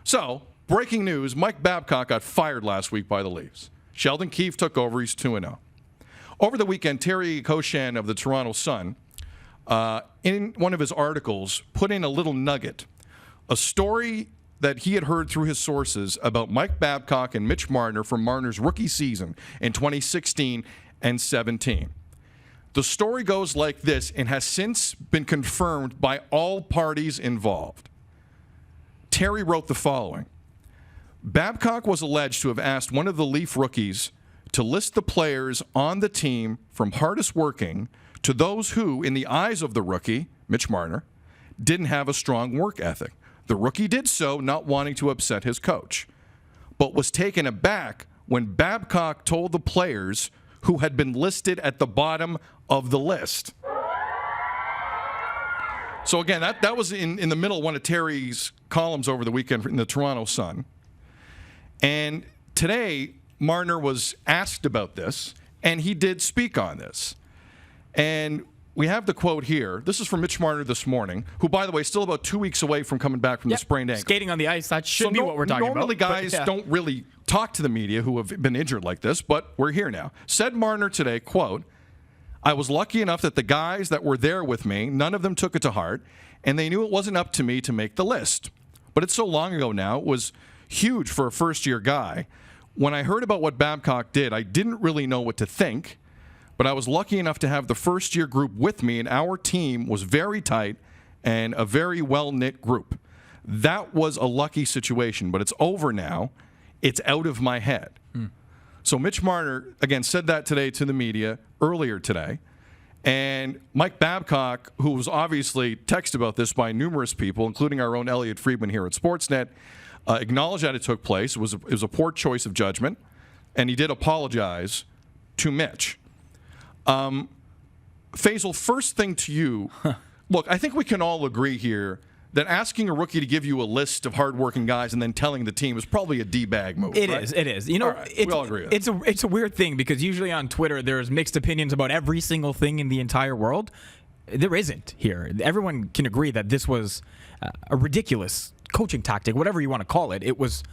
So, breaking news, Mike Babcock got fired last week by the Leafs. Sheldon Keefe took over. He's 2-0. Over the weekend, Terry Koshan of the Toronto Sun, in one of his articles, put in a little nugget, a story that he had heard through his sources about Mike Babcock and Mitch Marner from Marner's rookie season in 2016 and 17. The story goes like this and has since been confirmed by all parties involved. Terry wrote the following. Babcock was alleged to have asked one of the Leaf rookies to list the players on the team from hardest working to those who, in the eyes of the rookie, Mitch Marner, didn't have a strong work ethic. The rookie did so, not wanting to upset his coach, but was taken aback when Babcock told the players who had been listed at the bottom of the list. So again, that was in the middle of one of Terry's columns over the weekend in the Toronto Sun. And today, Marner was asked about this, and he did speak on this. And we have the quote here. This is from Mitch Marner this morning, who, by the way, is still about 2 weeks away from coming back from the sprained ankle. Skating on the ice, that should be what we're talking normally about. Normally, guys don't really talk to the media who have been injured like this, but we're here now. Said Marner today, quote, I was lucky enough that the guys that were there with me, none of them took it to heart, and they knew it wasn't up to me to make the list. But it's so long ago now, it was huge for a first-year guy. When I heard about what Babcock did, I didn't really know what to think, but I was lucky enough to have the first-year group with me, and our team was very tight and a very well-knit group. That was a lucky situation, but it's over now. It's out of my head. So Mitch Marner, again, said that today to the media earlier today. And Mike Babcock, who was obviously texted about this by numerous people, including our own Elliot Friedman here at Sportsnet, acknowledged that it took place. It was a poor choice of judgment, and he did apologize to Mitch. Faizal, first thing to you, look, I think we can all agree here that asking a rookie to give you a list of hardworking guys and then telling the team is probably a D-bag move. It right? is. It is. You know, right, we all agree with that. It's a weird thing because usually on Twitter there's mixed opinions about every single thing in the entire world. There isn't here. Everyone can agree that this was a ridiculous coaching tactic, whatever you want to call it. It was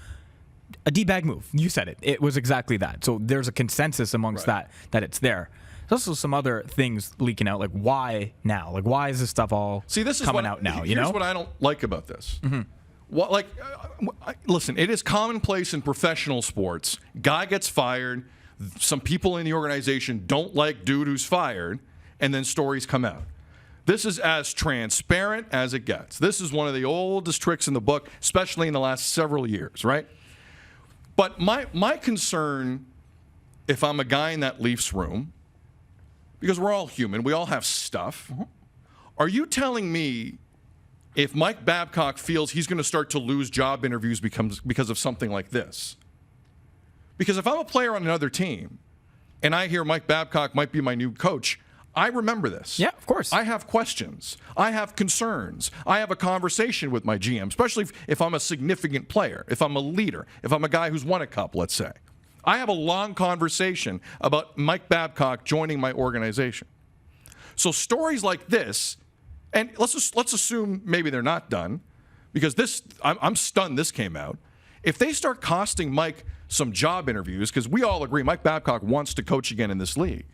a D-bag move. You said it. It was exactly that. So there's a consensus amongst that it's there. There's also some other things leaking out, like why now? Like why is this stuff all coming out now? Here's what I don't like about this. Listen, it is commonplace in professional sports. Guy gets fired. Some people in the organization don't like dude who's fired, and then stories come out. This is as transparent as it gets. This is one of the oldest tricks in the book, especially in the last several years, right? But my concern, if I'm a guy in that Leafs room, because we're all human, we all have stuff. Are you telling me if Mike Babcock feels he's going to start to lose job interviews because of something like this? Because if I'm a player on another team and I hear Mike Babcock might be my new coach, I remember this. Yeah, of course. I have questions. I have concerns. I have a conversation with my GM, especially if I'm a significant player, if I'm a leader, if I'm a guy who's won a cup, let's say. I have a long conversation about Mike Babcock joining my organization. So stories like this, and let's assume maybe they're not done, because I'm stunned this came out. If they start costing Mike some job interviews, because we all agree Mike Babcock wants to coach again in this league,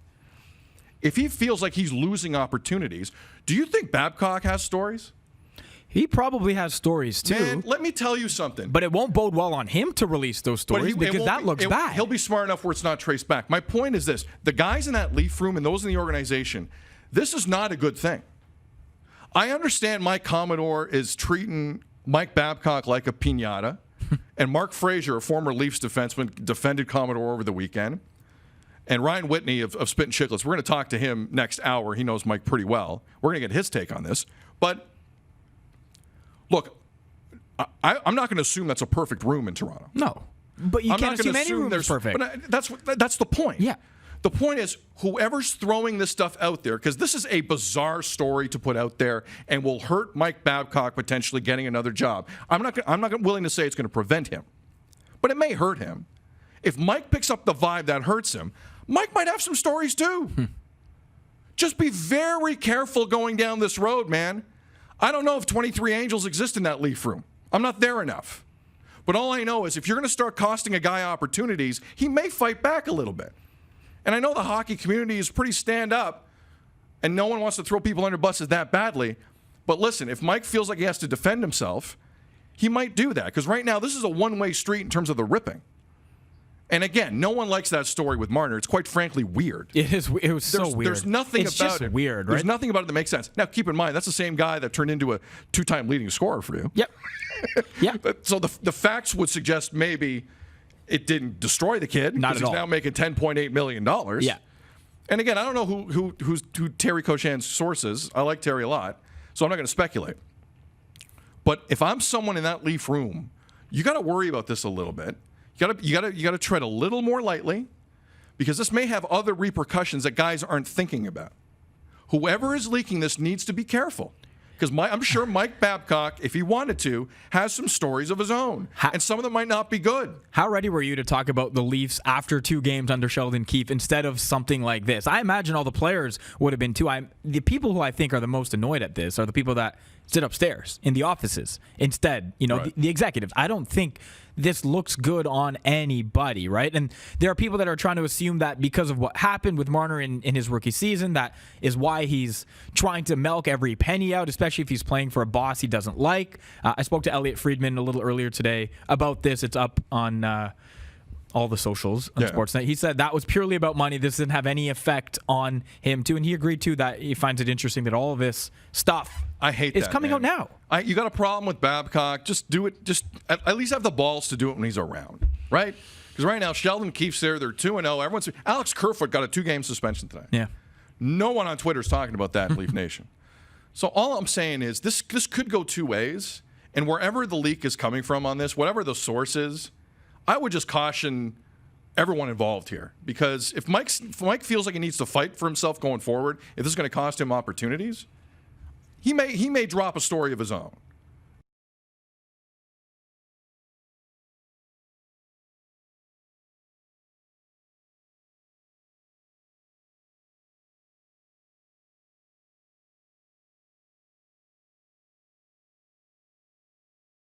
if he feels like he's losing opportunities, do you think Babcock has stories? He probably has stories, too. Man, let me tell you something. But it won't bode well on him to release those stories because that looks bad. He'll be smart enough where it's not traced back. My point is this. The guys in that Leaf room and those in the organization, this is not a good thing. I understand Mike Commodore is treating Mike Babcock like a piñata, and Mark Frazier, a former Leafs defenseman, defended Commodore over the weekend. And Ryan Whitney of Spit and Chicklets, we're going to talk to him next hour. He knows Mike pretty well. We're going to get his take on this. But look, I'm not going to assume that's a perfect room in Toronto. No, but you can't assume any room is perfect. But that's the point. Yeah. The point is, whoever's throwing this stuff out there, because this is a bizarre story to put out there and will hurt Mike Babcock potentially getting another job. I'm not willing to say it's going to prevent him, but it may hurt him. If Mike picks up the vibe that hurts him, Mike might have some stories too. Just be very careful going down this road, man. I don't know if 23 Angels exist in that Leaf room. I'm not there enough. But all I know is if you're going to start costing a guy opportunities, he may fight back a little bit. And I know the hockey community is pretty stand up, and no one wants to throw people under buses that badly. But listen, if Mike feels like he has to defend himself, he might do that. Because right now, this is a one-way street in terms of the ripping. And again, no one likes that story with Marner. It's quite frankly weird. It was so weird. There's nothing it's about just it. Weird, right? There's nothing about it that makes sense. Now, keep in mind, that's the same guy that turned into a 2-time leading scorer for you. Yep. Yeah. So the facts would suggest maybe it didn't destroy the kid. Not at because he's all. now making $10.8 million. Yeah. And again, I don't know who Terry Cochan's source is. I like Terry a lot, so I'm not going to speculate. But if I'm someone in that Leaf room, you got to worry about this a little bit. You got to tread a little more lightly, because this may have other repercussions that guys aren't thinking about. Whoever is leaking this needs to be careful, because I'm sure Mike Babcock, if he wanted to, has some stories of his own, and some of them might not be good. How ready were you to talk about the Leafs after 2 games under Sheldon Keefe instead of something like this? I imagine all the players would have been too. The people who I think are the most annoyed at this are the people that sit upstairs in the offices instead. Right. The executives. I don't think this looks good on anybody, right? And there are people that are trying to assume that because of what happened with Marner in his rookie season, that is why he's trying to milk every penny out, especially if he's playing for a boss he doesn't like. I spoke to Elliot Friedman a little earlier today about this. It's up on all the socials on Sportsnet. He said that was purely about money. This didn't have any effect on him, too. And he agreed, too, that he finds it interesting that all of this stuff is coming out now. You got a problem with Babcock, just do it. Just at least have the balls to do it when he's around, right? Because right now, Sheldon Keefe's there. They're 2-0. Alex Kerfoot got a 2-game suspension today. Yeah. No one on Twitter is talking about that in Leaf Nation. So all I'm saying is this could go 2 ways. And wherever the leak is coming from on this, whatever the source is, I would just caution everyone involved here. Because if Mike feels like he needs to fight for himself going forward, if this is going to cost him opportunities, he may drop a story of his own.